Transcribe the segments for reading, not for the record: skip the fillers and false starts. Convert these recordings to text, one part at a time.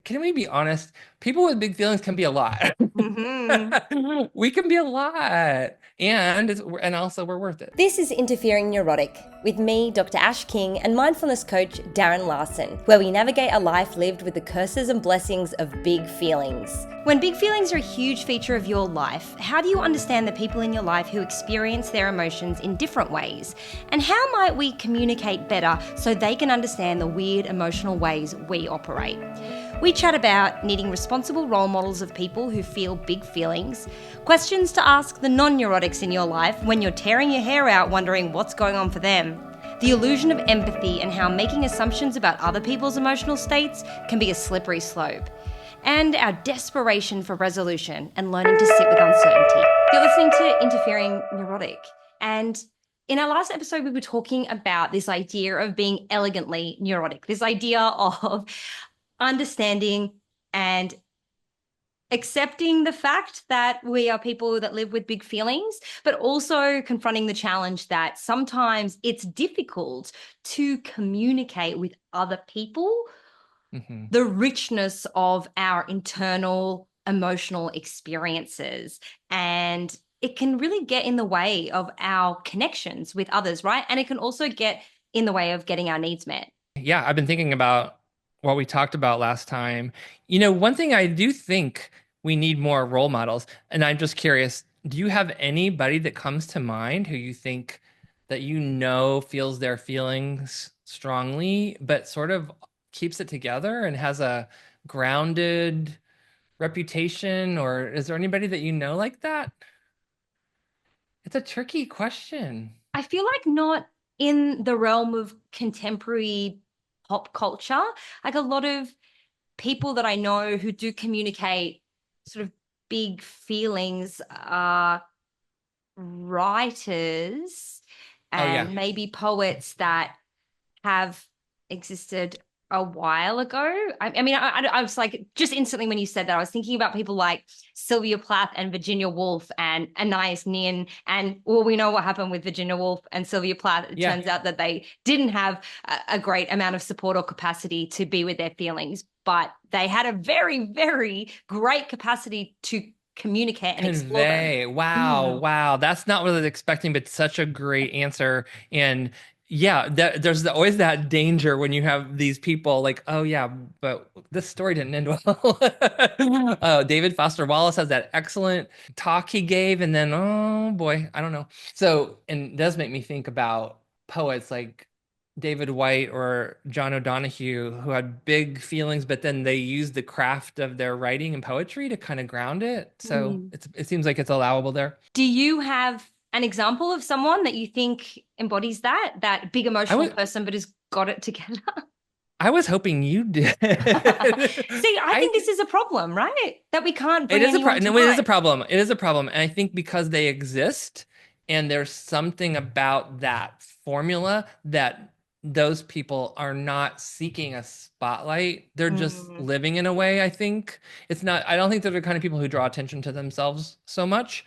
can we be honest? People with big feelings can be a lot. Hmm. We can be a lot, and also we're worth it. This is Interfering Neurotic with me, Dr. Ash King, and mindfulness coach Darren Larson, where we navigate a life lived with the curses and blessings of big feelings. When big feelings are a huge feature of your life, how do you understand the people in your life who experience their emotions in different ways? And how might we communicate better so they can understand the weird emotional ways we operate? We chat about needing responsible role models of people who feel big feelings, questions to ask the non-neurotics in your life when you're tearing your hair out wondering what's going on for them, the illusion of empathy and how making assumptions about other people's emotional states can be a slippery slope, and our desperation for resolution and learning to sit with uncertainty. You're listening to Interfering Neurotic, and in our last episode, we were talking about this idea of being elegantly neurotic, this idea of understanding and accepting the fact that we are people that live with big feelings, but also confronting the challenge that sometimes it's difficult to communicate with other people Hmm. the richness of our internal emotional experiences. And it can really get in the way of our connections with others, right? And it can also get in the way of getting our needs met. Yeah, I've been thinking about what we talked about last time. One thing I do think we need more role models, and I'm just curious, do you have anybody that comes to mind who you think that feels their feelings strongly, but sort of keeps it together and has a grounded reputation? Or is there anybody that you know like that? It's a tricky question. I feel like not in the realm of contemporary pop culture. Like a lot of people that I know who do communicate sort of big feelings are writers Oh yeah. and maybe poets that have existed a while ago. I was like, just instantly when you said that, I was thinking about people like Sylvia Plath and Virginia Woolf and Anais Nin. And well, we know what happened with Virginia Woolf and Sylvia Plath. It Yeah. turns out that they didn't have a great amount of support or capacity to be with their feelings, but they had a very, very great capacity to communicate and explore them. Convey. Wow, Mm. wow. That's not what I was expecting, but such a great answer. And yeah, there's always that danger when you have these people like, oh yeah, but this story didn't end well. David Foster Wallace has that excellent talk he gave, and then oh boy, I don't know. So, and it does make me think about poets like David White or John O'Donohue who had big feelings, but then they used the craft of their writing and poetry to kind of ground it. So Mm. it seems like it's allowable there. Do you have an example of someone that you think embodies that big I emotional was person but has got it together? I was hoping you did. See, I I think this is a problem, right? That we can't It bring is a anyone problem. to No, it is a mind. problem. It is a problem. And I think because they exist and there's something about that formula that those people are not seeking a spotlight. They're just Mm. living in a way, I think. I don't think they're the kind of people who draw attention to themselves so much.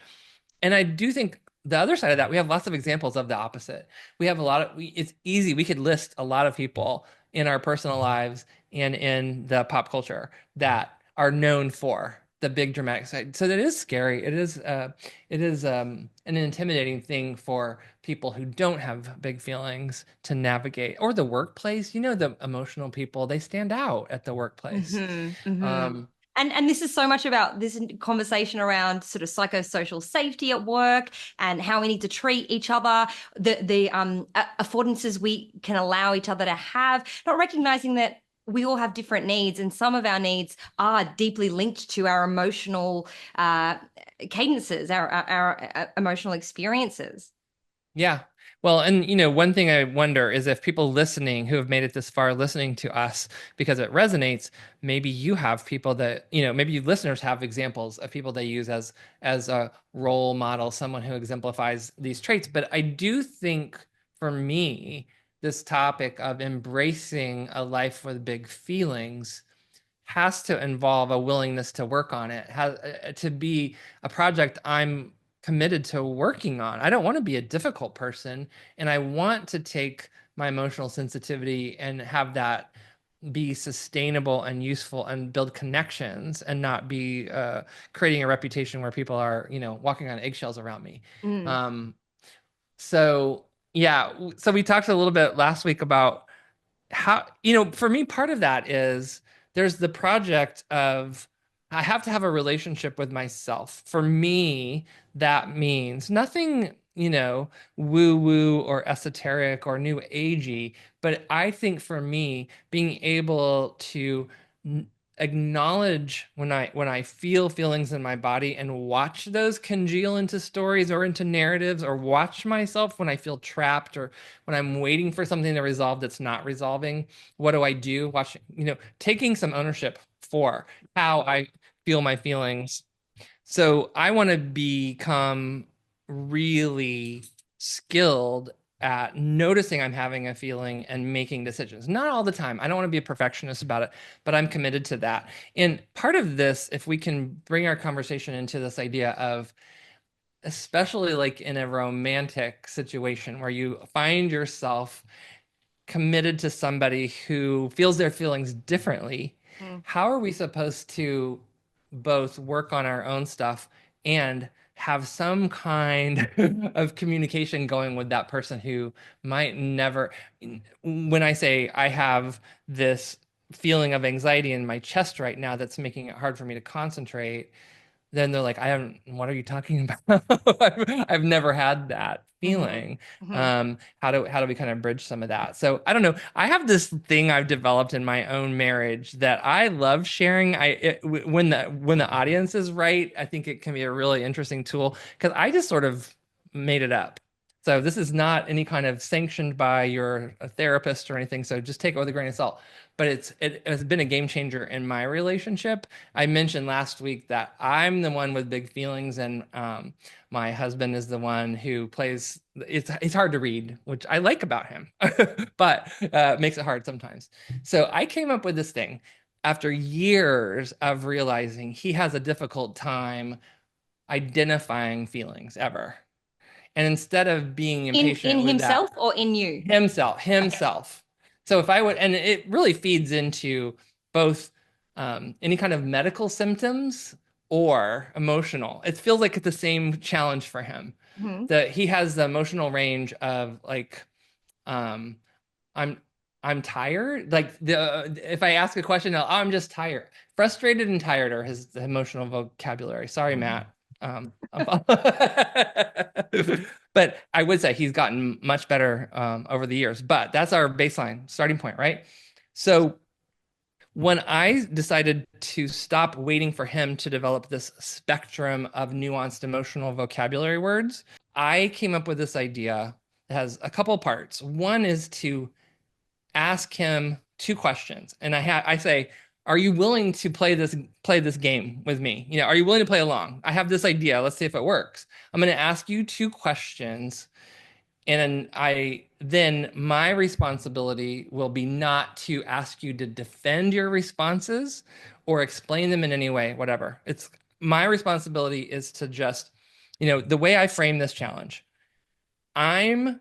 And I do think the other side of that, we have lots of examples of the opposite. We have a lot of, it's easy. We could list a lot of people in our personal lives and in the pop culture that are known for the big dramatic side. So that is scary. It is an intimidating thing for people who don't have big feelings to navigate, or the workplace. The emotional people, they stand out at the workplace. Hmm. Hmm. Um, And this is so much about this conversation around sort of psychosocial safety at work and how we need to treat each other, the affordances we can allow each other to have, not recognizing that we all have different needs, and some of our needs are deeply linked to our emotional uh, cadences, our emotional experiences. Yeah. Well, and one thing I wonder is if people listening who have made it this far listening to us because it resonates, maybe you have people that, maybe you listeners have examples of people they use as a role model, someone who exemplifies these traits. But I do think for me, this topic of embracing a life with big feelings has to involve a willingness to work on it, has to be a project I'm committed to working on. I don't want to be a difficult person, and I want to take my emotional sensitivity and have that be sustainable and useful and build connections and not be creating a reputation where people are, walking on eggshells around me. Mm. Um, so yeah, so we talked a little bit last week about how, for me, part of that is there's the project of I have to have a relationship with myself. For me, that means nothing, woo woo or esoteric or new agey, but I think for me, being able to acknowledge when I feel feelings in my body and watch those congeal into stories or into narratives, or watch myself when I feel trapped or when I'm waiting for something to resolve that's not resolving. What do I do? Watching, taking some ownership for how I feel my feelings. So I want to become really skilled at noticing I'm having a feeling and making decisions. Not all the time. I don't want to be a perfectionist about it, but I'm committed to that. And part of this, if we can bring our conversation into this idea of, especially like in a romantic situation where you find yourself committed to somebody who feels their feelings differently, Mm. how are we supposed to both work on our own stuff and have some kind of communication going with that person who might never, when I say I have this feeling of anxiety in my chest right now that's making it hard for me to concentrate, then they're like, I haven't, what are you talking about? I've never had that Mm-hmm. feeling. Mm-hmm. How do we kind of bridge some of that? So I don't know. I have this thing I've developed in my own marriage that I love sharing. When the audience is right, I think it can be a really interesting tool because I just sort of made it up. So this is not any kind of sanctioned by your a therapist or anything. So just take it with a grain of salt. But it has been a game changer in my relationship. I mentioned last week that I'm the one with big feelings, and my husband is the one who plays. It's hard to read, which I like about him, but makes it hard sometimes. So I came up with this thing after years of realizing he has a difficult time identifying feelings ever. And instead of being In impatient with himself that, or in you? himself, Okay. himself. So if I would, and it really feeds into both any kind of medical symptoms or emotional. It feels like it's the same challenge for him. Mm-hmm. That he has the emotional range of like, um, I'm I'm tired. Like if I ask a question, oh, I'm just tired. Frustrated and tired are his emotional vocabulary. Sorry, Mm-hmm. Matt. But I would say he's gotten much better over the years. But that's our baseline starting point, right? So when I decided to stop waiting for him to develop this spectrum of nuanced emotional vocabulary words, I came up with this idea that has a couple parts. One is to ask him two questions, and I say, "Are you willing to play this game with me? Are you willing to play along? I have this idea. Let's see if it works. I'm going to ask you two questions, and then my responsibility will be not to ask you to defend your responses or explain them in any way, whatever. It's my responsibility is to just, the way I frame this challenge. I'm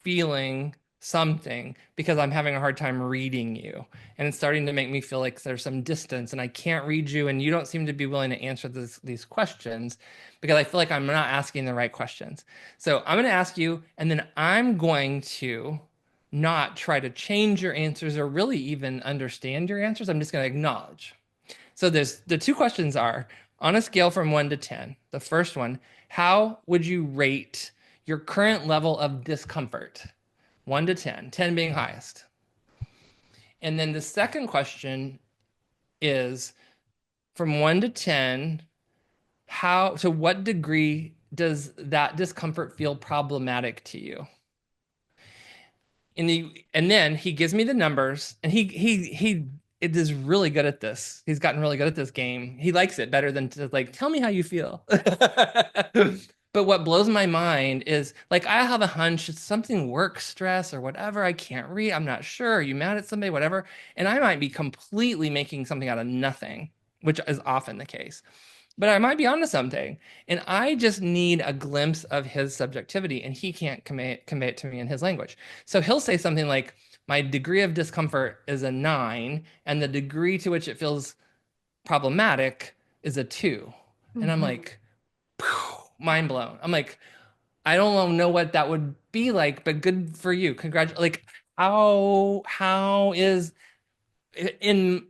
feeling something because I'm having a hard time reading you. And it's starting to make me feel like there's some distance and I can't read you. And you don't seem to be willing to answer these questions because I feel like I'm not asking the right questions. So I'm going to ask you, and then I'm going to not try to change your answers or really even understand your answers. I'm just going to acknowledge. So there's the two questions are on a scale from 1 to 10. The first one, how would you rate your current level of discomfort? 1 to 10, 10 being highest. And then the second question is from 1 to 10, to what degree does that discomfort feel problematic to you? And then he gives me the numbers, and he it is really good at this. He's gotten really good at this game. He likes it better than to like tell me how you feel. But what blows my mind is like I have a hunch it's something work stress or whatever. I can't read. I'm not sure. Are you mad at somebody? Whatever. And I might be completely making something out of nothing, which is often the case, but I might be onto something. And I just need a glimpse of his subjectivity, and he can't convey it to me in his language. So he'll say something like, My degree of discomfort is a 9, and the degree to which it feels problematic is a 2. And I'm Mhm. like, mind blown. I'm like, I don't know what that would be like, but good for you. Like, how is in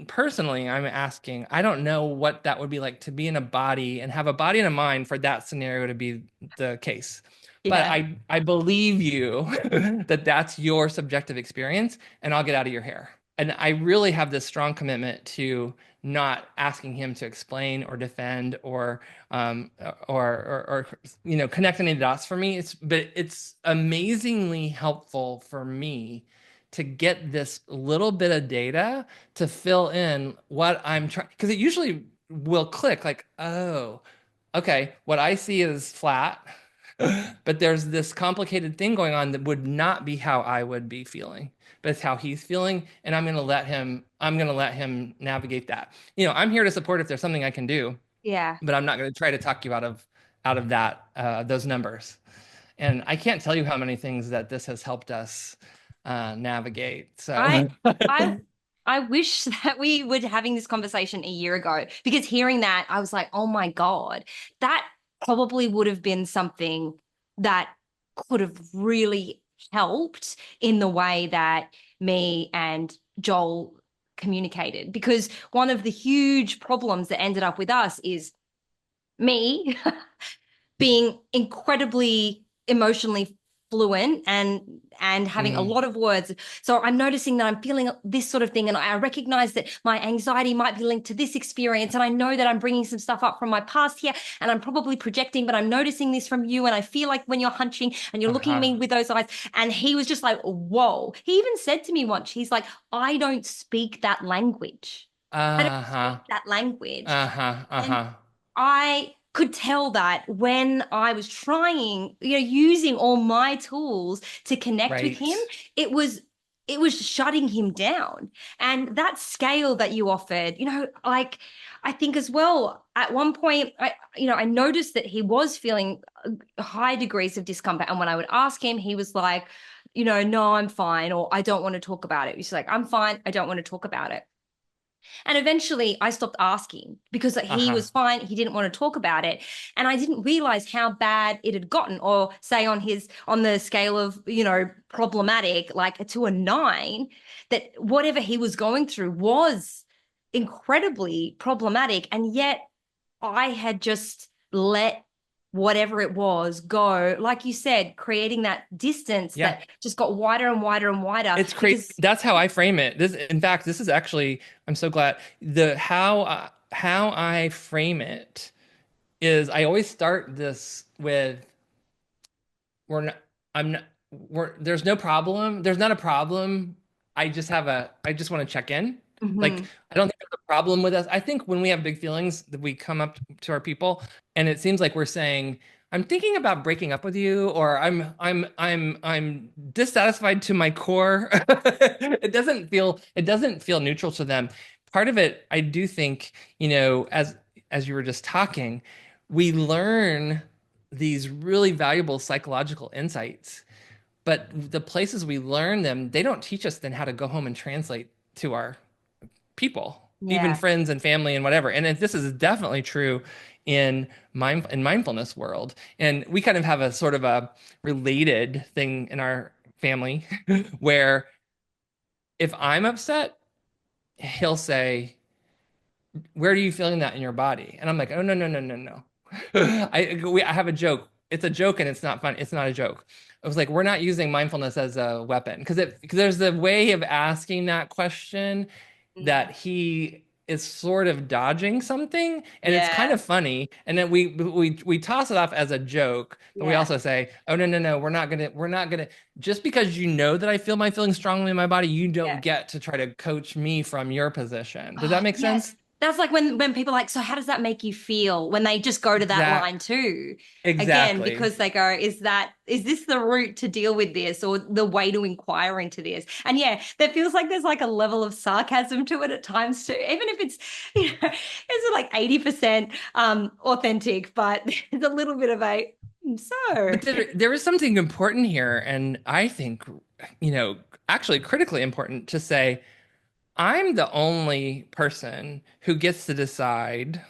personally, I'm asking, I don't know what that would be like to be in a body and have a body and a mind for that scenario to be the case. But Yeah. I believe you that that's your subjective experience, and I'll get out of your hair. And I really have this strong commitment to not asking him to explain or defend um, or connect any dots for me. It's amazingly helpful for me to get this little bit of data to fill in what I'm trying, because it usually will click like, oh, okay, what I see is flat, but there's this complicated thing going on that would not be how I would be feeling, but it's how he's feeling, and I'm going to let him navigate that. I'm here to support if there's something I can do, Yeah. but I'm not going to try to talk you out of that those numbers. And I can't tell you how many things that this has helped us navigate. I So, I I wish that we were having this conversation a year ago because hearing that I was like, "Oh my God, that probably would have been something that could have really helped in the way that me and Joel communicated." Because one of the huge problems that ended up with us is me being incredibly emotionally fluent and having a mm, lot of words. So I'm noticing that I'm feeling this sort of thing, and I recognize that my anxiety might be linked to this experience, and I know that I'm bringing some stuff up from my past here, and I'm probably projecting, but I'm noticing this from you, and I feel like when you're hunching and you're looking at uh-huh, me with those eyes. And he was just like, whoa. He even said to me once, he's like, I don't speak that language. I don't uh-huh, speak that language. uh-huh, And uh-huh. I could tell that when I was trying, using all my tools to connect with him, Right. it was it was shutting him down. And that scale that you offered, like I think as well, at one point, I noticed that he was feeling high degrees of discomfort. And when I would ask him, he was like, no, I'm fine, or I don't want to talk about it. He's like, I'm fine, I don't want to talk about it. And eventually I stopped asking because he Uh-huh. was fine. He didn't want to talk about it. And I didn't realize how bad it had gotten, or say on the scale of, problematic, like to a 9, that whatever he was going through was incredibly problematic. And yet I had just let whatever it was go, like you said, creating that distance Yeah. that just got wider and wider and wider It's crazy. because, That's how I frame it. In fact, this is actually, I'm so glad the how I frame it is I always start this with we're not I'm not we're there's no problem. There's not a problem. I just want to check in. Like Mhm. I don't think there's a problem with us. I think when we have big feelings that we come up to our people and it seems like we're saying, I'm thinking about breaking up with you, or I'm dissatisfied to my core. It doesn't feel neutral to them. Part of it, I do think, as you were just talking, we learn these really valuable psychological insights. But the places we learn them, they don't teach us then how to go home and translate to our people, even Yeah. friends and family and whatever. And this is definitely true in mindfulness world. And we kind of have a sort of a related thing in our family where if I'm upset, he'll say, where are you feeling that in your body? And I'm like, oh, no, no, no, no, no. I have a joke. It's a joke and it's not fun. It's not a joke. I was like, we're not using mindfulness as a weapon because there's a way of asking that question that Mm. he is sort of dodging something, and it's kind Yeah. of funny. And then we toss it off as a joke, but we Yeah. also say, oh, no, no, no, we're not gonna just because you know that I feel my feelings strongly in my body, you don't Yeah. get to try to coach me from your position. Does Oh, that make yes. sense? That's like when people are like, so how does that make you feel when they just go to that line Exact, too? Again, exactly. because they go, is this the route to deal with this or the way to inquire into this? And yeah, there feels like there's like a level of sarcasm to it at times too, even if it's like 80% authentic, but there's a little bit of a so But there is something important here, and I think, you know, actually critically important to say, I'm the only person who gets to decide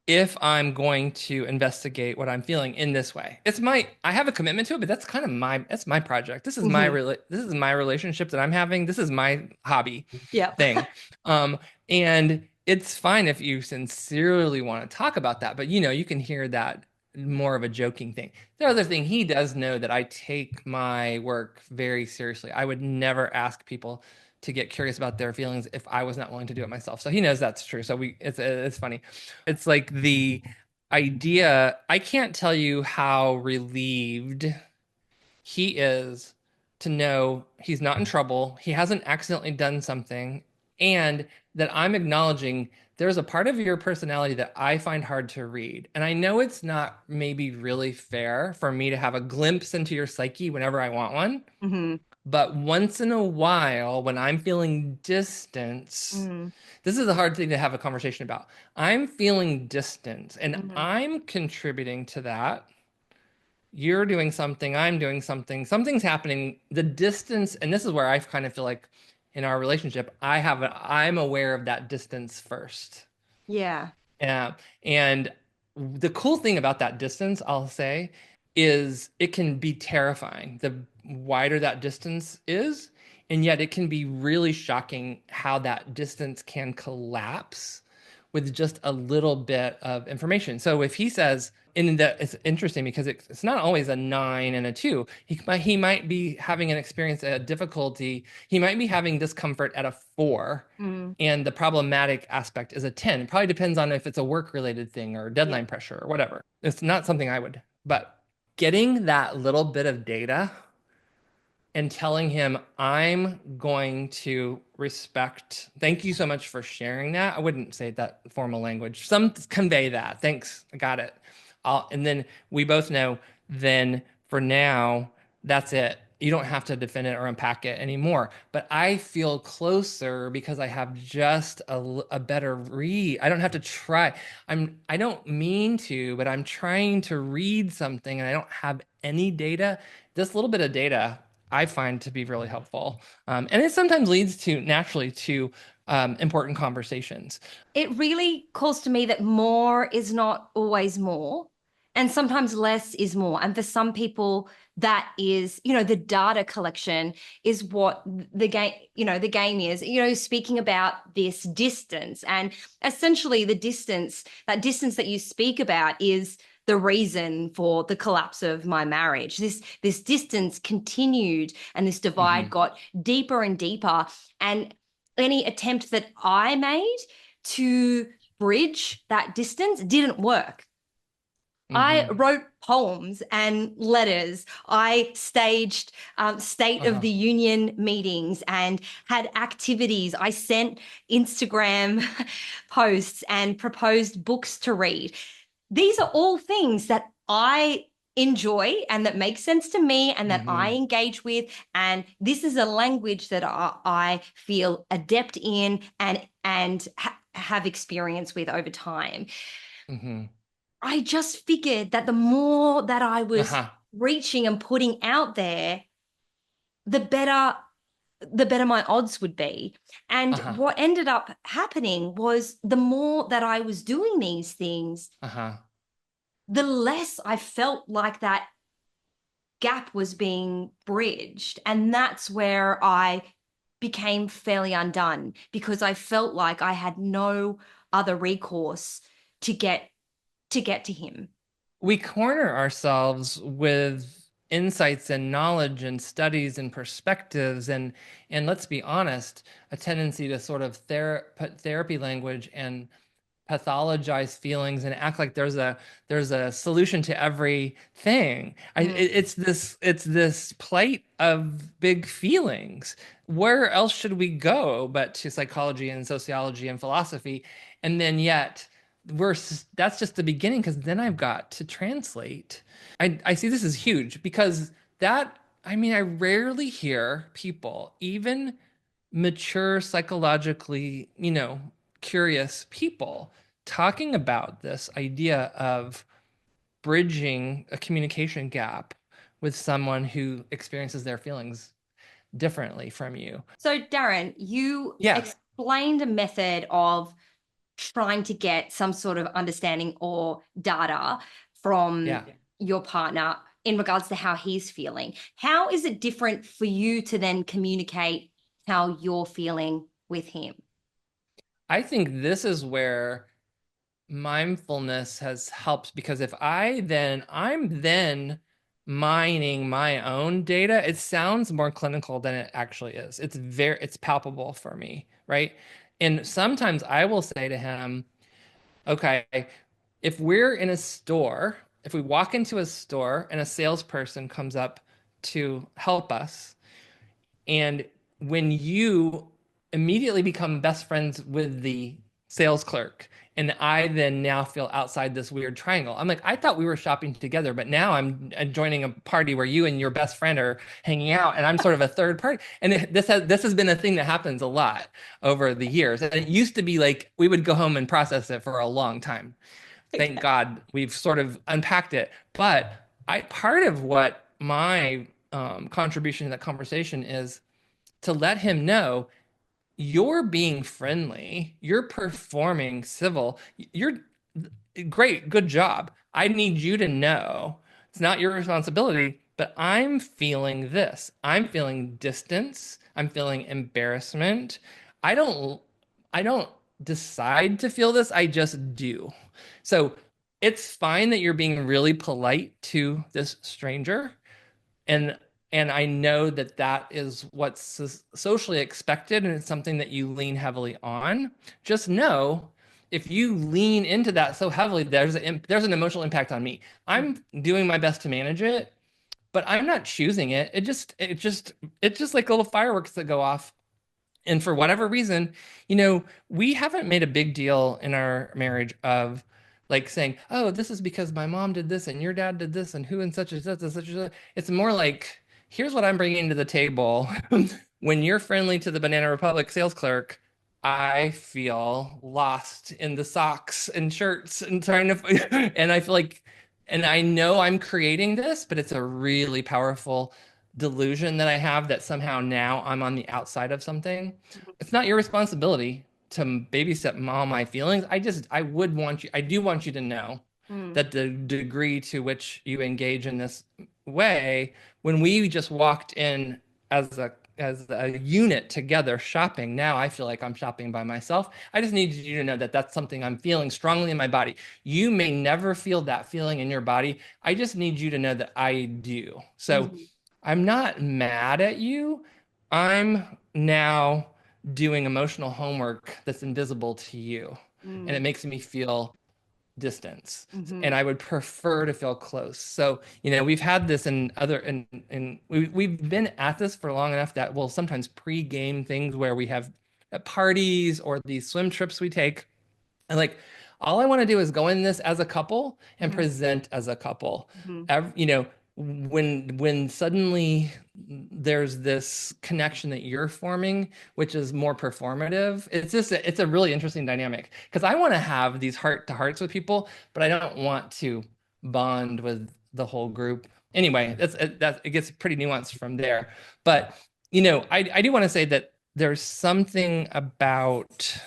if I'm going to investigate what I'm feeling in this way. I have a commitment to it, but that's my project. Hmm. This is my relationship that I'm having. This is my hobby Yeah. thing. Um, and it's fine if you sincerely want to talk about that, but you can hear that more of a joking thing. The other thing, he does know that I take my work very seriously. I would never ask people to get curious about their feelings if I was not willing to do it myself. So he knows that's true. So it's funny. It's like the idea, I can't tell you how relieved he is to know he's not in trouble, he hasn't accidentally done something, and that I'm acknowledging there's a part of your personality that I find hard to read. And I know it's not maybe really fair for me to have a glimpse into your psyche whenever I want one. Hmm. But once in a while, when I'm feeling distance, Hmm. this is a hard thing to have a conversation about. I'm feeling distance and Hmm. I'm contributing to that. You're doing something, I'm doing something, something's happening. The distance, and this is where I kind of feel like in our relationship, I'm aware of that distance first. Yeah. Yeah. And the cool thing about that distance, I'll say, is it can be terrifying the wider that distance is. And yet it can be really shocking how that distance can collapse with just a little bit of information. So if he says, and that it's interesting because it's not always a 9 and a 2. He might be having an experience, a difficulty. He might be having discomfort at a 4, Mm. and the problematic aspect is a 10. It probably depends on if it's a work related thing or Yeah. deadline pressure or whatever. It's not something I would, but getting that little bit of data and telling him, I'm going to respect, thank you so much for sharing that. I wouldn't say that formal language. Some convey that. Thanks. I got it. And then we both know, then for now, that's it. You don't have to defend it or unpack it anymore. But I feel closer because I have just a better read. I don't have to try. I don't mean to, but I'm trying to read something and I don't have any data. This little bit of data I find to be really helpful. And it sometimes leads to naturally to important conversations. It really calls to me that more is not always more, and sometimes less is more. And for some people, that is, the data collection is what the game is, speaking about this distance. And essentially, that distance that you speak about is the reason for the collapse of my marriage. This distance continued and this divide Hmm. got deeper and deeper. And any attempt that I made to bridge that distance didn't work. I Hmm. wrote poems and letters. I staged State of Uh-huh. the Union meetings and had activities. I sent Instagram posts and proposed books to read. These are all things that I enjoy and that make sense to me and that I Hmm. engage with. And this is a language that I feel adept in and have experience with over time. Hmm. I just figured that the more that I was Uh-huh. reaching and putting out there, the better the better my odds would be. And Uh-huh. what ended up happening was the more that I was doing these things, Uh-huh. the less I felt like that gap was being bridged. And that's where I became fairly undone because I felt like I had no other recourse to get to him. We corner ourselves with insights and knowledge and studies and perspectives and let's be honest, a tendency to sort of put therapy language and pathologize feelings and act like there's a solution to everything. Mm. It's this plight of big feelings. Where else should we go but to psychology and sociology and philosophy? And then yet that's just the beginning because then I've got to translate. I see this as huge because I rarely hear people, even mature psychologically, curious people talking about this idea of bridging a communication gap with someone who experiences their feelings. differently from you. So, Darren, you Yeah. explained a method of trying to get some sort of understanding or data from Yeah. your partner in regards to how he's feeling. How is it different for you to then communicate how you're feeling with him? I think this is where mindfulness has helped because if I'm then mining my own data, it sounds more clinical than it actually is. It's palpable for me, right? And sometimes I will say to him, okay, if we walk into a store and a salesperson comes up to help us, and when you immediately become best friends with the sales clerk, and I then now feel outside this weird triangle. I'm like, I thought we were shopping together, but now I'm joining a party where you and your best friend are hanging out, and I'm sort of a third party. And this has been a thing that happens a lot over the years. And it used to be like we would go home and process it for a long time. Thank God we've sort of unpacked it. But I part of what my contribution to that conversation is to let him know you're being friendly, you're performing civil, you're great, good job. I need you to know it's not your responsibility, but I'm feeling this. I'm feeling distance. I'm feeling embarrassment. I don't I don't decide to feel this, I just do. So it's fine that you're being really polite to this stranger, and I know that that is what's socially expected, and it's something that you lean heavily on. Just know if you lean into that so heavily, there's an emotional impact on me. I'm doing my best to manage it, but I'm not choosing it. It's just like little fireworks that go off. And for whatever reason, we haven't made a big deal in our marriage of like saying, "Oh, this is because my mom did this and your dad did this and who and such and such and such and such." It's more like, "Here's what I'm bringing to the table." When you're friendly to the Banana Republic sales clerk, I feel lost in the socks and shirts and trying to, and I feel like, and I know I'm creating this, but it's a really powerful delusion that I have that somehow now I'm on the outside of something. It's not your responsibility to babysit all my feelings. I do want you to know Mm. that the degree to which you engage in this way, when we just walked in as a unit together shopping, now I feel like I'm shopping by myself. I just need you to know that that's something I'm feeling strongly in my body. You may never feel that feeling in your body. I just need you to know that I do. So Mhm. I'm not mad at you. I'm now doing emotional homework that's invisible to you. And it Mm. makes me feel distance. And Mhm. I would prefer to feel close. So, we've had this in other, and we've been at this for long enough that we'll sometimes pre-game things where we have parties or these swim trips we take. And like, all I want to do is go in this as a couple and Mhm. present as a couple. Mhm. When suddenly there's this connection that you're forming, which is more performative, it's a really interesting dynamic because I want to have these heart to hearts with people, but I don't want to bond with the whole group. Anyway, it gets pretty nuanced from there. But I do want to say that there's something about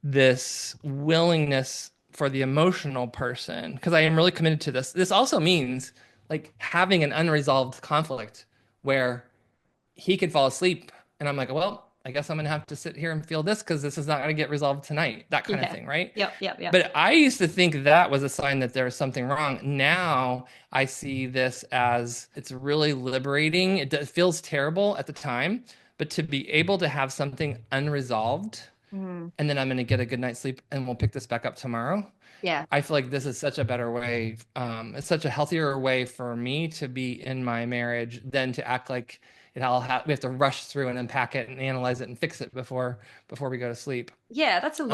this willingness for the emotional person because I am really committed to this. This also means like having an unresolved conflict where he could fall asleep and I'm like, well, I guess I'm gonna have to sit here and feel this because this is not gonna get resolved tonight, that kind of Yeah. thing, right? Yep. Yep. Yep. But I used to think that was a sign that there was something wrong. Now I see this as it's really liberating. Feels terrible at the time, but to be able to have something unresolved Mm. and then I'm going to get a good night's sleep and we'll pick this back up tomorrow. Yeah. I feel like this is such a better way. It's such a healthier way for me to be in my marriage than to act like we have to rush through and unpack it and analyze it and fix it before we go to sleep. Yeah, that's Um,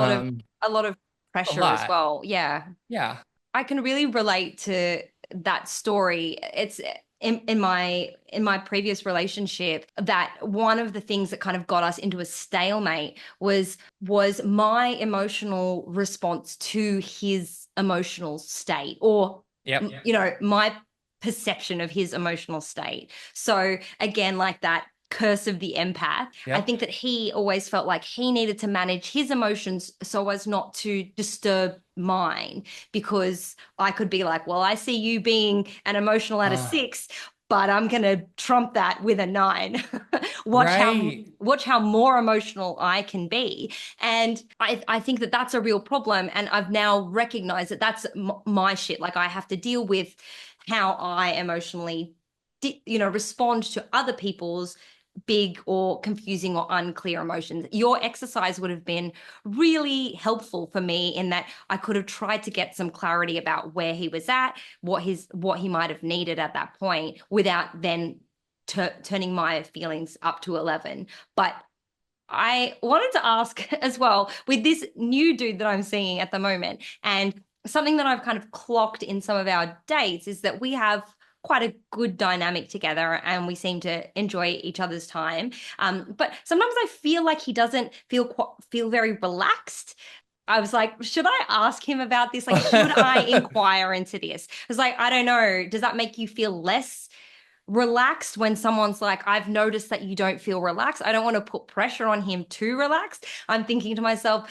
a lot of a pressure as lot. well. Yeah. Yeah. I can really relate to that story. It's in my previous relationship that one of the things that kind of got us into a stalemate was my emotional response to his emotional state or Yep. my perception of his emotional state. So again, like that curse of the empath, I Yep. think that he always felt like he needed to manage his emotions so as not to disturb mine, because I could be like, well, I see you being an emotional at a Uh, 6, but I'm going to trump that with a 9. right. Watch how more emotional I can be. And I think that that's a real problem, and I've now recognized that that's my shit. Like, I have to deal with how I emotionally respond to other people's big or confusing or unclear emotions. Your exercise would have been really helpful for me in that I could have tried to get some clarity about where he was at, what he might have needed at that point, without then turning my feelings up to 11. But I wanted to ask as well, with this new dude that I'm seeing at the moment, and something that I've kind of clocked in some of our dates is that we have quite a good dynamic together and we seem to enjoy each other's time. But sometimes I feel like he doesn't feel very relaxed. I was like, should I ask him about this? Like, should I inquire into this? I was like, I don't know. Does that make you feel less relaxed when someone's like, I've noticed that you don't feel relaxed? I don't want to put pressure on him to relax. I'm thinking to myself,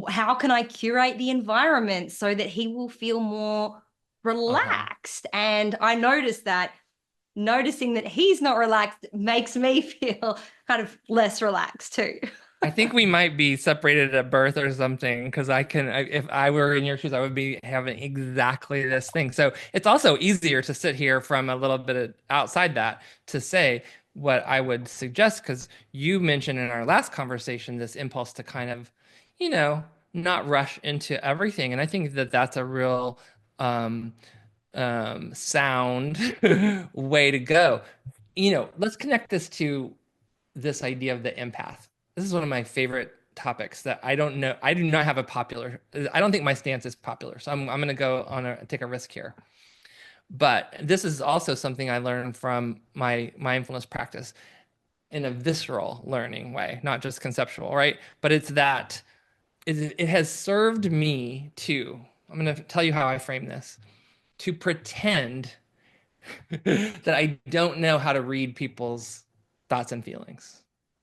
how can I curate the environment so that he will feel more Uh-huh. relaxed? And I noticed that noticing that he's not relaxed makes me feel kind of less relaxed too. I think we might be separated at birth or something because if I were in your shoes, I would be having exactly this thing. So it's also easier to sit here from a little bit outside that to say what I would suggest because you mentioned in our last conversation this impulse to kind of, you know, not rush into everything. And I think that that's a real um, sound way to go. Let's connect this to this idea of the empath. This is one of my favorite topics that I don't know. I do not have a popular, I don't think my stance is popular. So I'm going to take a risk here. But this is also something I learned from my mindfulness practice in a visceral learning way, not just conceptual, right? But it's that it has served me to, I'm going to tell you how I frame this, to pretend that I don't know how to read people's thoughts and feelings.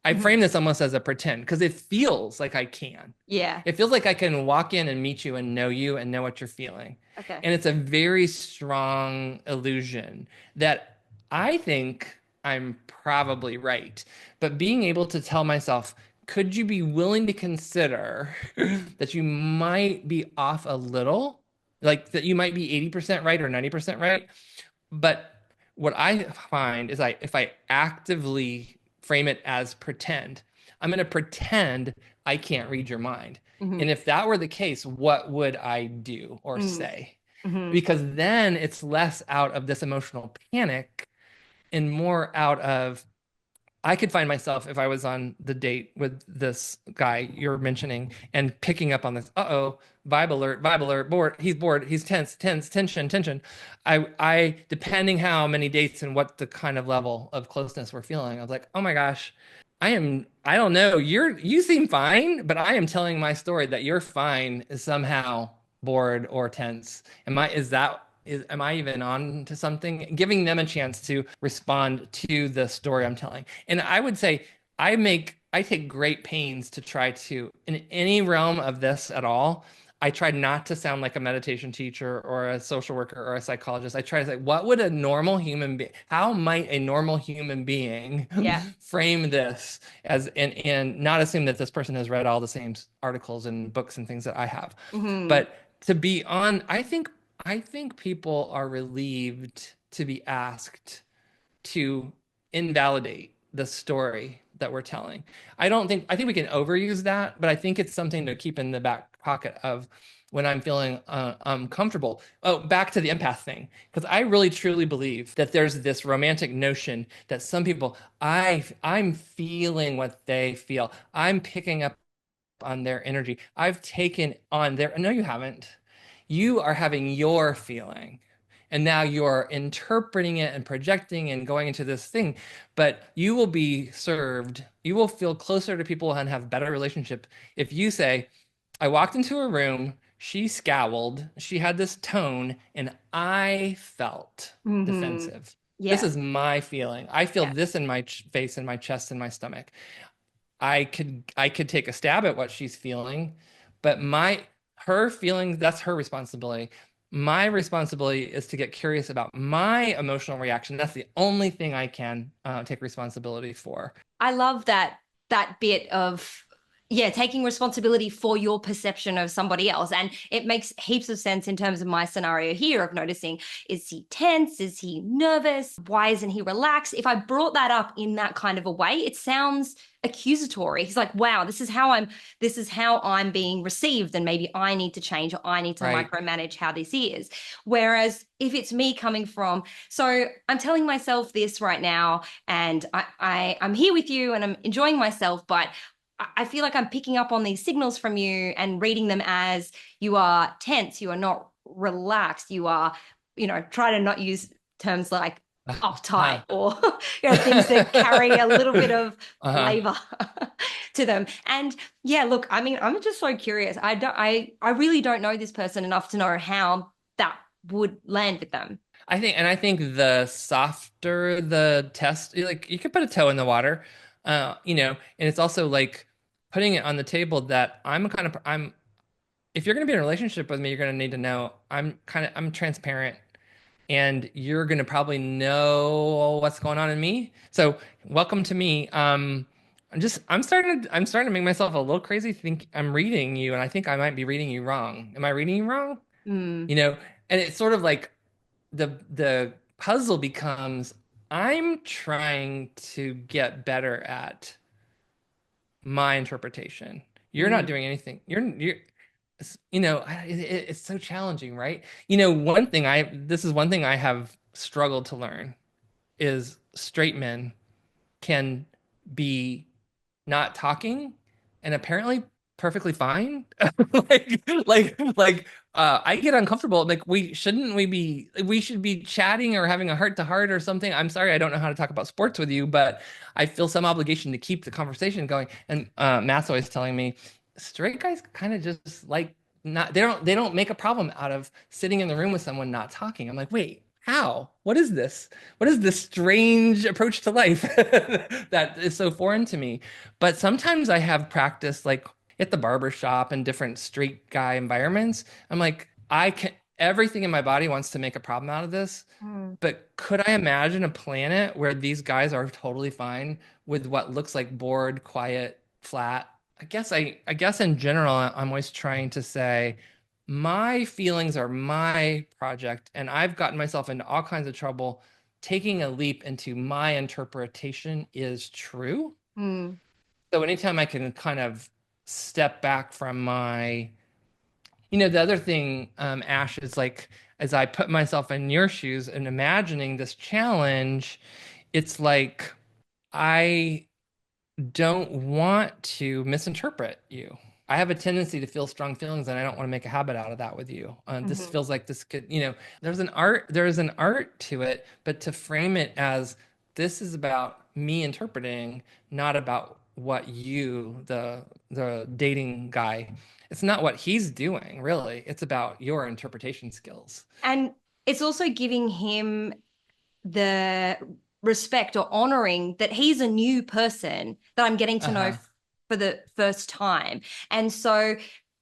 I frame Mhm. this almost as a pretend because it feels like I can. Yeah. It feels like I can walk in and meet you and know you and know what you're feeling. Okay. And it's a very strong illusion that I think I'm probably right. But being able to tell myself, could you be willing to consider that you might be off a little? Like that you might be 80% right or 90% right? But what I find is if I actively frame it as pretend, I'm going to pretend I can't read your mind. And Mm-hmm. if that were the case, what would I do or say? Mm-hmm. Because then it's less out of this emotional panic and more out of I could find myself if I was on the date with this guy you're mentioning and picking up on this, uh-oh, vibe alert, bored, he's tense, tension, tension. Depending how many dates and what the kind of level of closeness we're feeling, I was like, oh my gosh, I don't know, you seem fine, but I am telling my story that you're fine is somehow bored or tense. Am I even on to something? Giving them a chance to respond to the story I'm telling. And I would say I take great pains to try to, in any realm of this at all, I try not to sound like a meditation teacher or a social worker or a psychologist. I try to say, what would a normal human being, how might a normal human being Yeah. frame this and not assume that this person has read all the same articles and books and things that I have. Mm-hmm. But to be on, I think people are relieved to be asked to invalidate the story that we're telling. I think we can overuse that, but I think it's something to keep in the back pocket of when I'm feeling uncomfortable. Oh, back to the empath thing, because I really truly believe that there's this romantic notion that some people, I'm feeling what they feel. I'm picking up on their energy. I've taken on their, no, you haven't. You are having your feeling. And now you're interpreting it and projecting and going into this thing. But you will be served, you will feel closer to people and have better relationship if you say, I walked into a room, She scowled. She had this tone, and I felt Mm-hmm. defensive. This Yeah. is my feeling. I feel Yeah. this in my face and my chest and my stomach. I could take a stab at what she's feeling, but my her feeling, that's her responsibility. My responsibility is to get curious about my emotional reaction. That's the only thing I can take responsibility for. I love that bit of yeah, taking responsibility for your perception of somebody else. And it makes heaps of sense in terms of my scenario here of noticing, is he tense? Is he nervous? Why isn't he relaxed? If I brought that up in that kind of a way, it sounds accusatory. He's like, wow, this is how I'm being received, and maybe I need to change or I need to Right. micromanage how this is. Whereas if it's me coming from, so I'm telling myself this right now, and I'm here with you and I'm enjoying myself, but I feel like I'm picking up on these signals from you and reading them as you are tense, you are not relaxed, you are, try to not use terms like uptight Uh-huh. or things that carry a little bit of Uh-huh. flavor to them. And yeah, look, I mean, I'm just so curious. I really don't know this person enough to know how that would land with them. I think the softer the test, like you could put a toe in the water, and it's also like putting it on the table that I'm if you're going to be in a relationship with me, you're going to need to know I'm transparent, and you're going to probably know what's going on in me. So welcome to me. I'm starting to make myself a little crazy. Think I'm reading you, and I think I might be reading you wrong. Am I reading you wrong? Mm, You know, and it's sort of like the puzzle becomes I'm trying to get better at my interpretation. You're not mm, doing anything. It's so challenging, right? This is one thing I have struggled to learn is straight men can be not talking and apparently perfectly fine. I get uncomfortable. Like we should be chatting or having a heart to heart or something. I'm sorry, I don't know how to talk about sports with you, but I feel some obligation to keep the conversation going. And Matt's always telling me straight guys kind of just like not they don't make a problem out of sitting in the room with someone not talking. I'm like, wait, how? What is this? What is this strange approach to life that is so foreign to me? But sometimes I have practice like at the barber shop and different straight guy environments. I'm like, everything in my body wants to make a problem out of this. mm. But could I imagine a planet where these guys are totally fine with what looks like bored, quiet, flat? I guess in general, I'm always trying to say my feelings are my project, and I've gotten myself into all kinds of trouble. Taking a leap into my interpretation is true. Mm, So anytime I can kind of step back from the other thing, Ash, is like as I put myself in your shoes and imagining this challenge, it's like I don't want to misinterpret you. I have a tendency to feel strong feelings, and I don't want to make a habit out of that with you. This mhm. feels like this could, there is an art to it, but to frame it as this is about me interpreting, not about what the dating guy, it's not what he's doing, really. It's about your interpretation skills. And it's also giving him the respect or honoring that he's a new person that I'm getting to know Uh-huh. for the first time. And so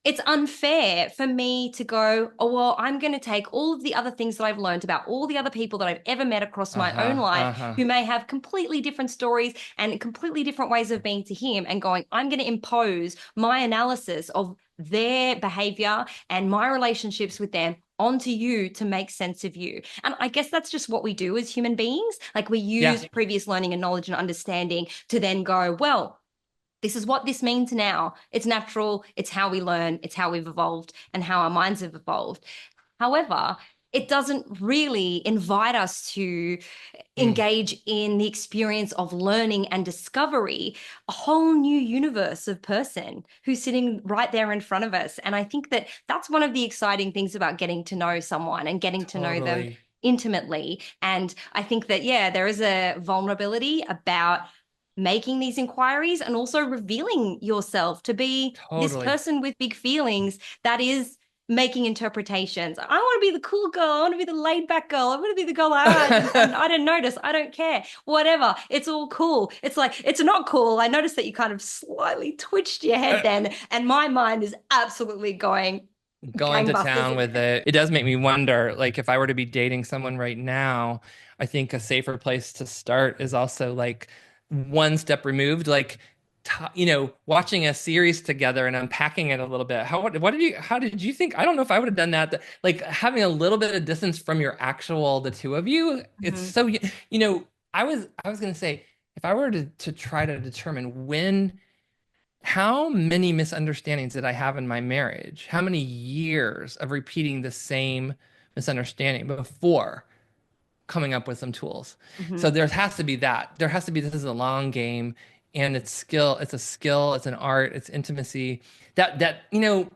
it's unfair for me to go, oh, well, I'm going to take all of the other things that I've learned about all the other people that I've ever met across my own Uh-huh. life Uh-huh. who may have completely different stories and completely different ways of being to him, and going, I'm going to impose my analysis of their behavior and my relationships with them onto you to make sense of you. And I guess that's just what we do as human beings. Like we Yeah, use previous learning and knowledge and understanding to then go, well, this is what this means now. It's natural. It's how we learn. It's how we've evolved and how our minds have evolved. However, it doesn't really invite us to mm, engage in the experience of learning and discovery, a whole new universe of person who's sitting right there in front of us. And I think that that's one of the exciting things about getting to know someone and getting to know them totally. intimately. And I think that, yeah, there is a vulnerability about making these inquiries and also revealing yourself to be this Totally. person with big feelings that is making interpretations. I want to be the cool girl. I want to be the laid back girl. I want to be the girl. I didn't notice. I don't care. Whatever. It's all cool. It's like, it's not cool. I noticed that you kind of slightly twitched your head then. And my mind is absolutely going Going to gangbusters town with again. it. It does make me wonder, like if I were to be dating someone right now, I think a safer place to start is also like one step removed, like watching a series together and unpacking it a little bit. How did you think? I don't know if I would have done that. Like having a little bit of distance from your actual, the two of you. It's Mhm. so, I was gonna say, if I were to try to determine how many misunderstandings did I have in my marriage? How many years of repeating the same misunderstanding before coming up with some tools? So Mhm. there has to be that. There has to be, this is a long game and it's skill, it's a skill, it's an art, it's intimacy.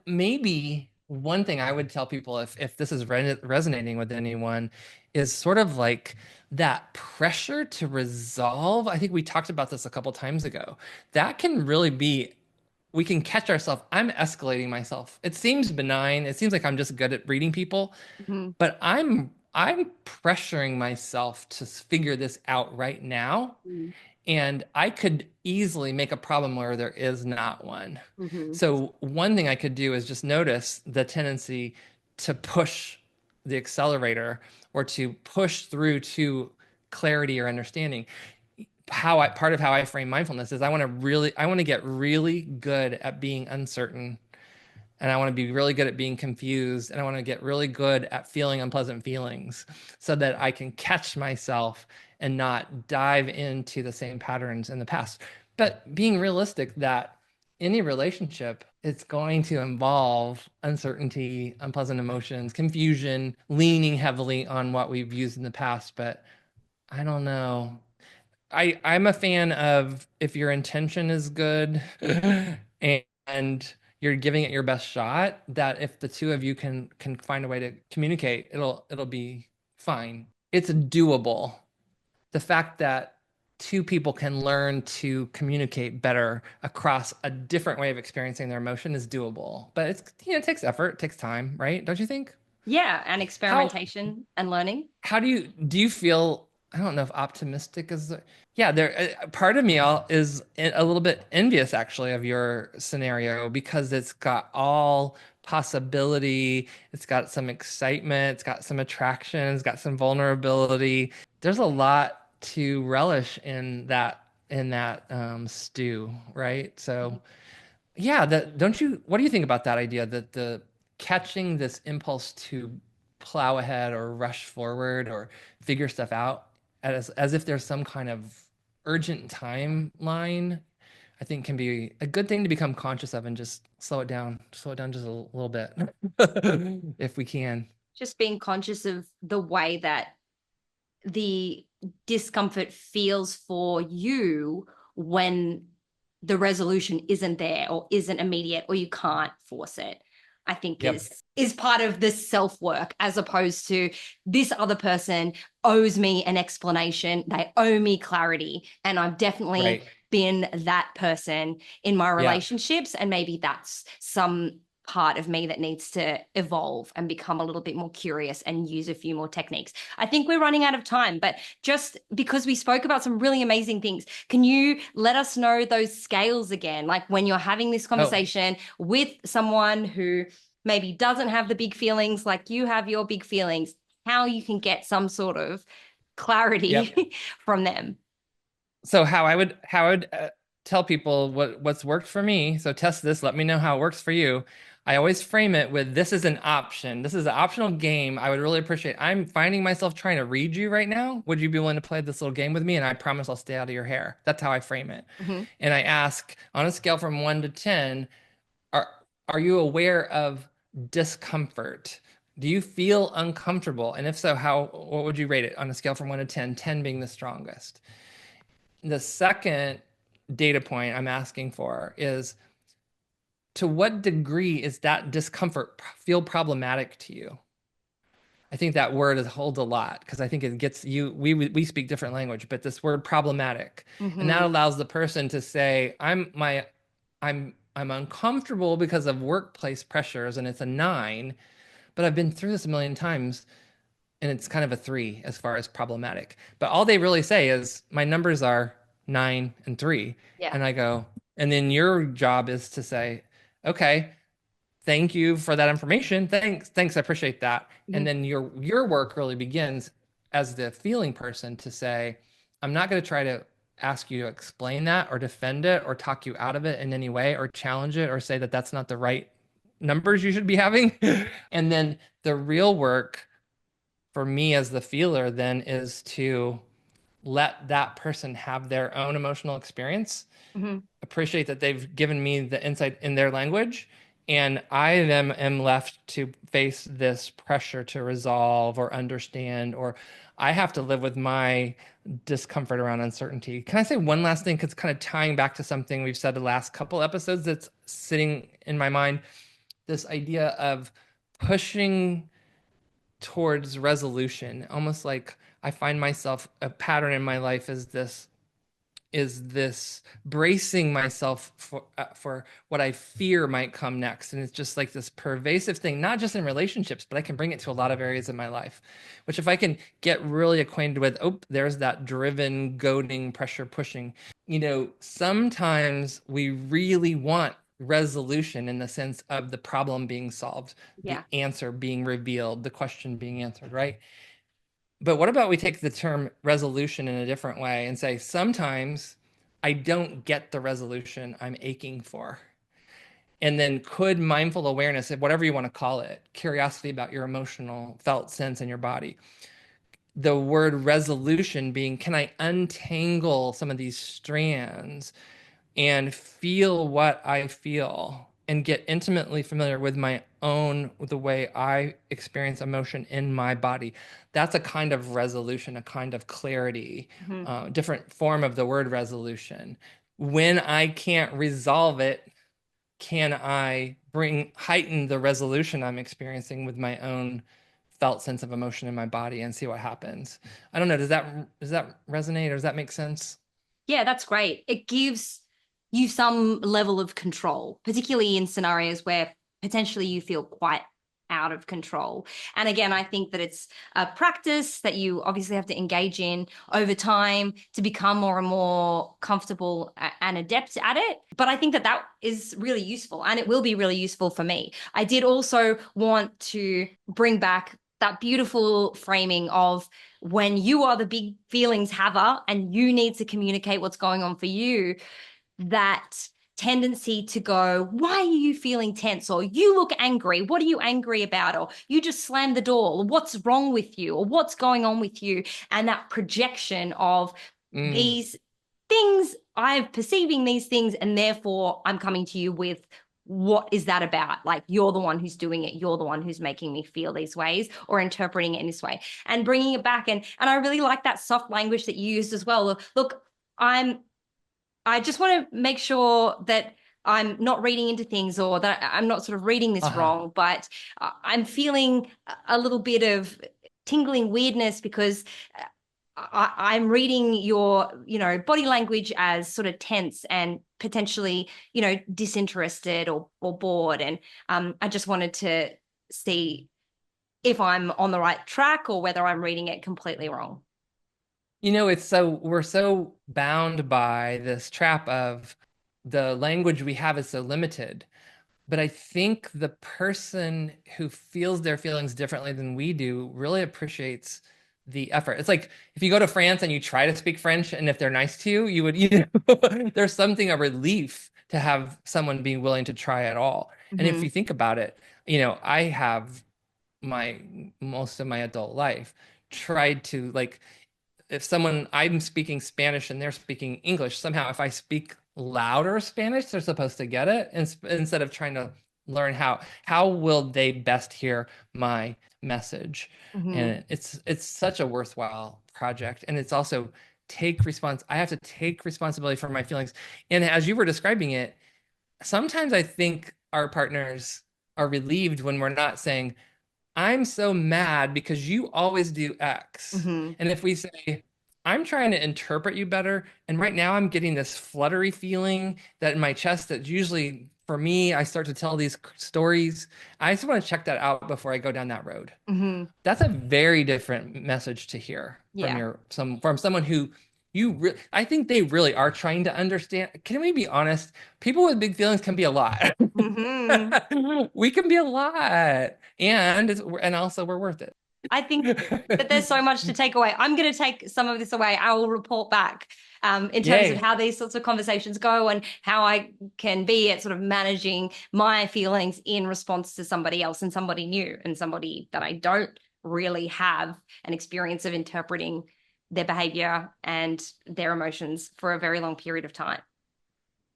Maybe one thing I would tell people if this is resonating with anyone is sort of like that pressure to resolve. I think we talked about this a couple times ago. That can really be, we can catch ourselves. I'm escalating myself. It seems benign. It seems like I'm just good at reading people, Mhm. but I'm pressuring myself to figure this out right now. Mhm. And I could easily make a problem where there is not one. Mhm. So one thing I could do is just notice the tendency to push the accelerator or to push through to clarity or understanding. Part of how I frame mindfulness is I want to get really good at being uncertain, and I want to be really good at being confused, and I want to get really good at feeling unpleasant feelings so that I can catch myself and not dive into the same patterns in the past. But being realistic that any relationship, it's going to involve uncertainty, unpleasant emotions, confusion, leaning heavily on what we've used in the past. But I don't know. I'm a fan of if your intention is good and you're giving it your best shot, that if the two of you can find a way to communicate, it'll be fine. It's doable. The fact that two people can learn to communicate better across a different way of experiencing their emotion is doable. But it takes effort, it takes time, right? Don't you think? Yeah, and How experimentation and learning. how do you feel? I don't know if optimistic is yeah, there part of me is a little bit envious actually of your scenario because it's got all possibility, it's got some excitement, it's got some attraction, it's got some vulnerability. There's a lot to relish in that stew, right? So yeah, what do you think about that idea that the catching this impulse to plow ahead or rush forward or figure stuff out as if there's some kind of urgent timeline, I think can be a good thing to become conscious of and just slow it down just a little bit if we can. Just being conscious of the way that the discomfort feels for you when the resolution isn't there or isn't immediate or you can't force it. I think Yep. is part of the self-work, as opposed to this other person owes me an explanation, they owe me clarity, and I've definitely Right. been that person in my Yeah. relationships, and maybe that's some part of me that needs to evolve and become a little bit more curious and use a few more techniques. I think we're running out of time, but just because we spoke about some really amazing things, can you let us know those scales again? Like when you're having this Oh, conversation with someone who maybe doesn't have the big feelings like you have your big feelings, how you can get some sort of yep. clarity from them. So how I would tell people what's worked for me. So test this. Let me know how it works for you. I always frame it with this is an option. This is an optional game. I would really appreciate. I'm finding myself trying to read you right now. Would you be willing to play this little game with me? And I promise I'll stay out of your hair. That's how I frame it. Mm-hmm. And I ask on a scale from 1 to 10, are are you aware of discomfort? Do you feel uncomfortable? And if so, what would you rate it on a scale from 1 to 10, 10 being the strongest? The second data point I'm asking for is to what degree is that discomfort feel problematic to you? I think that word holds a lot because I think it gets you. We speak different language, but this word problematic, and that Mm-hmm. allows the person to say, I'm I'm uncomfortable because of workplace pressures and it's a 9, but I've been through this a million times and it's kind of a 3 as far as problematic. But all they really say is my numbers are 9 and 3. Yeah. And I go, and then your job is to say, okay, thank you for that information. Thanks, I appreciate that. And Mhm. then your work really begins as the feeling person to say, I'm not going to try to ask you to explain that or defend it or talk you out of it in any way or challenge it or say that that's not the right numbers you should be having. And then the real work for me as the feeler then is to let that person have their own emotional experience, Mhm. appreciate that they've given me the insight in their language, and I then am left to face this pressure to resolve or understand, or I have to live with my discomfort around uncertainty. Can I say one last thing? Because kind of tying back to something we've said the last couple episodes that's sitting in my mind, this idea of pushing towards resolution, almost like I find myself a pattern in my life is this bracing myself for what I fear might come next. And it's just like this pervasive thing, not just in relationships, but I can bring it to a lot of areas in my life, which if I can get really acquainted with, oh, there's that driven, goading, pressure pushing. Sometimes we really want resolution in the sense of the problem being solved, the Yeah. answer being revealed, the question being answered, right? But what about we take the term resolution in a different way and say, sometimes I don't get the resolution I'm aching for. And then could mindful awareness, whatever you want to call it, curiosity about your emotional felt sense in your body, the word resolution being, can I untangle some of these strands and feel what I feel and get intimately familiar with my own, with the way I experience emotion in my body. That's a kind of resolution, a kind of clarity, Mhm. different form of the word resolution. When I can't resolve it, can I heighten the resolution I'm experiencing with my own felt sense of emotion in my body and see what happens? I don't know. Does that resonate or does that make sense? Yeah, that's great. It gives you some level of control, particularly in scenarios where potentially you feel quite out of control. And again, I think that it's a practice that you obviously have to engage in over time to become more and more comfortable and adept at it. But I think that that is really useful and it will be really useful for me. I did also want to bring back that beautiful framing of when you are the big feelings haver and you need to communicate what's going on for you, that tendency to go, why are you feeling tense? Or you look angry. What are you angry about? Or you just slammed the door. Or what's wrong with you? Or what's going on with you? And that projection of Mm. these things, I'm perceiving these things, and therefore I'm coming to you with what is that about? Like, you're the one who's doing it. You're the one who's making me feel these ways or interpreting it in this way and bringing it back. And I really like that soft language that you used as well. Look, I just want to make sure that I'm not reading into things or that I'm not sort of reading this Uh-huh. wrong, but I'm feeling a little bit of tingling weirdness because I'm reading your, body language as sort of tense and potentially, disinterested or bored. And I just wanted to see if I'm on the right track or whether I'm reading it completely wrong. We're so bound by this trap of the language we have is so limited. But I think the person who feels their feelings differently than we do really appreciates the effort. It's like if you go to France and you try to speak French, and if they're nice to you, there's something a relief to have someone being willing to try at all. And if Mm-hmm. you think about it, I have my most of my adult life tried to like if someone I'm speaking Spanish and they're speaking English, somehow if I speak louder Spanish, they're supposed to get it instead of trying to learn how will they best hear my message. Mm-hmm. And it's such a worthwhile project. And it's also take response. I have to take responsibility for my feelings. And as you were describing it, sometimes I think our partners are relieved when we're not saying, I'm so mad because you always do X. Mm-hmm. And if we say, I'm trying to interpret you better, and right now I'm getting this fluttery feeling that in my chest that usually for me, I start to tell these stories. I just want to check that out before I go down that road. Hmm. That's a very different message to hear from Yeah. from someone who I think they really are trying to understand. Can we be honest? People with big feelings can be a lot. Hmm. We can be a lot, and also we're worth it. I think that there's so much to take away. I'm going to take some of this away. I will report back in terms of Yay. how these sorts of conversations go and how I can be at sort of managing my feelings in response to somebody else and somebody new and somebody that I don't really have an experience of interpreting their behavior and their emotions for a very long period of time.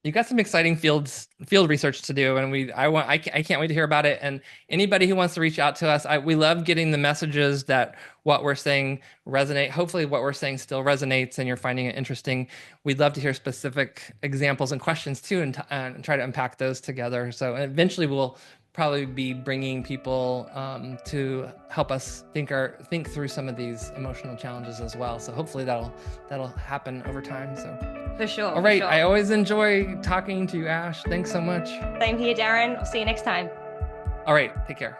You got some exciting field research to do, and I can't wait to hear about it. And anybody who wants to reach out to us, we love getting the messages that what we're saying resonate. Hopefully, what we're saying still resonates, and you're finding it interesting. We'd love to hear specific examples and questions too, and try to unpack those together. So eventually, we'll probably be bringing people to help us think through some of these emotional challenges as well. So hopefully that'll happen over time. So. For sure. All right. For I sure. always enjoy talking to you, Ash. Thanks so much. Same here, Darren. I'll see you next time. All right. Take care.